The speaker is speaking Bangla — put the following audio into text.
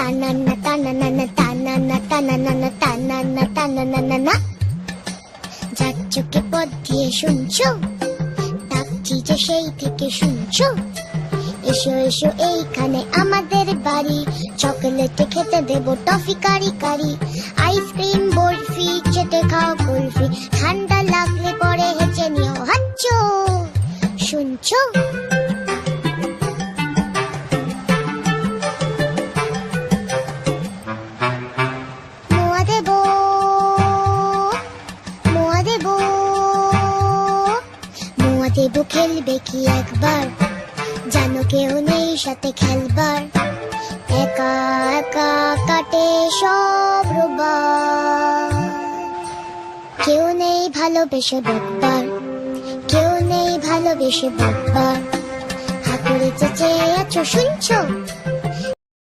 তানান্না তানানানা তানান্না তানানানা তানান্না তানানানা। যার চোখে পথ দিয়ে শুনছো, ডাকছি যে সেই থেকে শুনছো। এসো এসো এইখানে আমাদের বাড়ি, চকলেটে খেতে দেবো টফি কারি কারি। আইসক্রিম বরফি চেটে খাও কুলফি, ঠান্ডা লাগলে পরে হেঁচে নিও হাচ্চো। শুনছো? মোয়া দেবো, মোয়া দেবো, মোয়া দেবো খেলবে কি একবার, জানো কেউ নেই সাথে খেলবার। একা একা কাটে সব রোববার, কেউ নেই ভালোবেসে বকবার, কেউ নেই ভালোবেসে বকবার। হাতুড়ে চেঁচে আছো শুনছো?